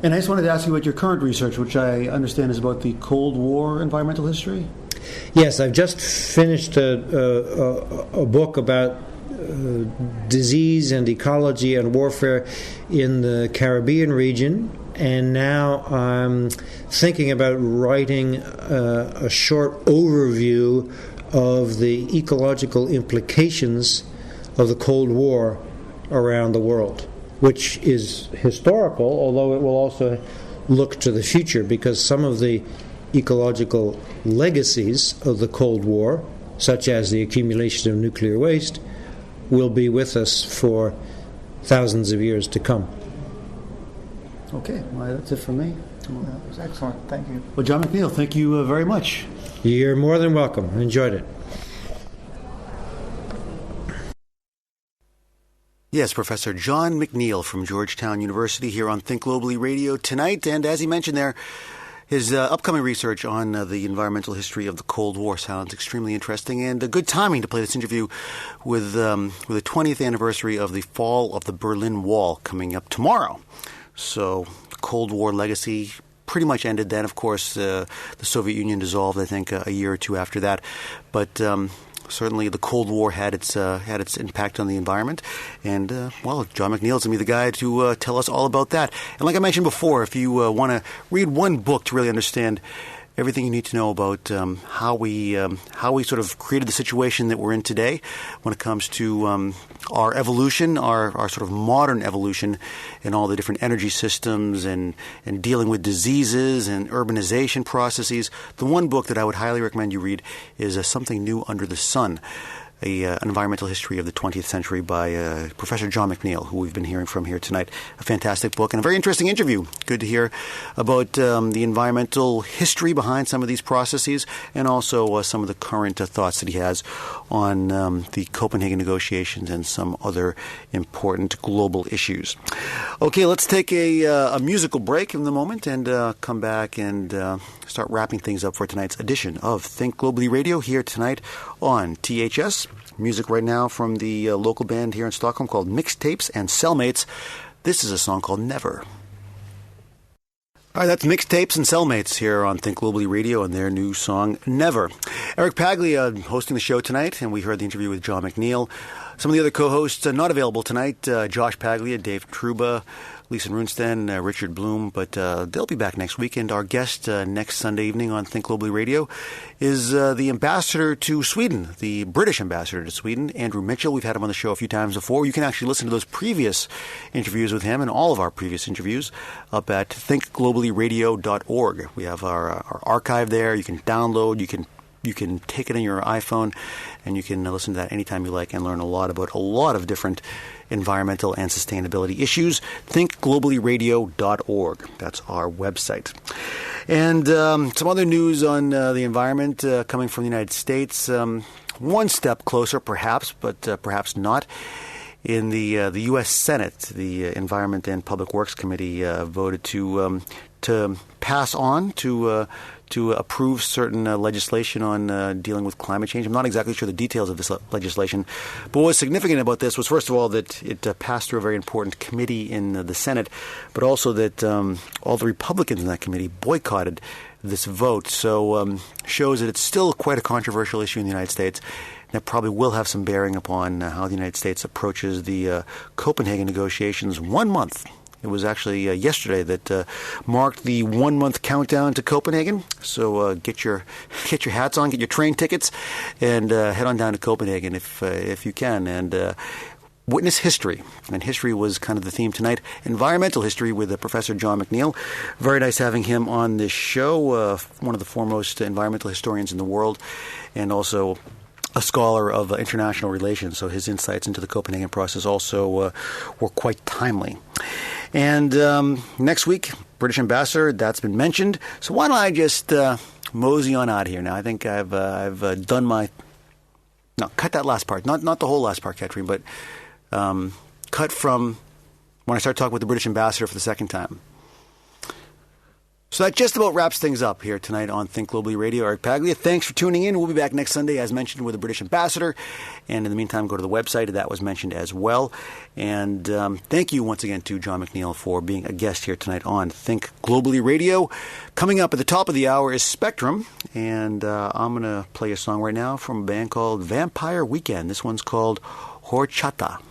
And I just wanted to ask you about your current research, which I understand is about the Cold War environmental history. Yes, I've just finished a book about disease and ecology and warfare in the Caribbean region, and now I'm thinking about writing a short overview of the ecological implications of the Cold War around the world, which is historical, although it will also look to the future, because some of the ecological legacies of the Cold War, such as the accumulation of nuclear waste, will be with us for thousands of years to come. Okay, well, that's it from me. That was excellent. Thank you. Well, John McNeill, thank you very much. You're more than welcome. I enjoyed it. Yes, Professor John McNeill from Georgetown University here on Think Globally Radio tonight. And as he mentioned there, his upcoming research on the environmental history of the Cold War sounds extremely interesting, and a good timing to play this interview with the 20th anniversary of the fall of the Berlin Wall coming up tomorrow. So the Cold War legacy pretty much ended then. Of course, the Soviet Union dissolved, I think, a year or two after that. But certainly the Cold War had its impact on the environment. And, well, John McNeill is going to be the guy to tell us all about that. And like I mentioned before, if you want to read one book to really understand everything you need to know about how we sort of created the situation that we're in today when it comes to our evolution, our sort of modern evolution, and all the different energy systems and dealing with diseases and urbanization processes. The one book that I would highly recommend you read is Something New Under the Sun, an environmental history of the 20th century by Professor John McNeill, who we've been hearing from here tonight. A fantastic book and a very interesting interview. Good to hear about the environmental history behind some of these processes, and also some of the current thoughts that he has on the Copenhagen negotiations and some other important global issues. Okay, let's take a musical break in the moment and come back and start wrapping things up for tonight's edition of Think Globally Radio here tonight on THS. Music right now from the local band here in Stockholm called Mixtapes and Cellmates. This is a song called Never. All right, that's Mixtapes and Cellmates here on Think Globally Radio and their new song, Never. Eric Paglia hosting the show tonight, and we heard the interview with John McNeill. Some of the other co-hosts not available tonight, Josh Paglia, Dave Truba, Lisa Runsten, Richard Bloom, but they'll be back next week. And our guest next Sunday evening on Think Globally Radio is the ambassador to Sweden, the British ambassador to Sweden, Andrew Mitchell. We've had him on the show a few times before. You can actually listen to those previous interviews with him and all of our previous interviews up at thinkgloballyradio.org. We have our archive there. You can download, you can take it in your iPhone, and you can listen to that anytime you like and learn a lot about a lot of different environmental and sustainability issues. thinkgloballyradio.org. That's our website. And some other news on the environment coming from the United States. One step closer, perhaps, but perhaps not. In the U.S. Senate, the Environment and Public Works Committee voted to pass on to approve certain legislation on dealing with climate change. I'm not exactly sure the details of this legislation, but what was significant about this was, first of all, that it passed through a very important committee in the Senate, but also that all the Republicans in that committee boycotted this vote. So shows that it's still quite a controversial issue in the United States. That probably will have some bearing upon how the United States approaches the Copenhagen negotiations 1 month. It was actually yesterday that marked the 1 month countdown to Copenhagen. So get your hats on, get your train tickets, and head on down to Copenhagen if you can, and witness history. And history was kind of the theme tonight. Environmental history with Professor John McNeill. Very nice having him on this show. One of the foremost environmental historians in the world, and also a scholar of international relations, so his insights into the Copenhagen process also were quite timely. And next week, British ambassador, that's been mentioned. So why don't I just mosey on out here now? I think I've done my... No, cut that last part. Not the whole last part, Katrine, but cut from when I start talking with the British ambassador for the second time. So that just about wraps things up here tonight on Think Globally Radio. Eric Paglia, thanks for tuning in. We'll be back next Sunday, as mentioned, with the British ambassador. And in the meantime, go to the website. That was mentioned as well. And thank you once again to John McNeill for being a guest here tonight on Think Globally Radio. Coming up at the top of the hour is Spectrum. And I'm going to play a song right now from a band called Vampire Weekend. This one's called Horchata.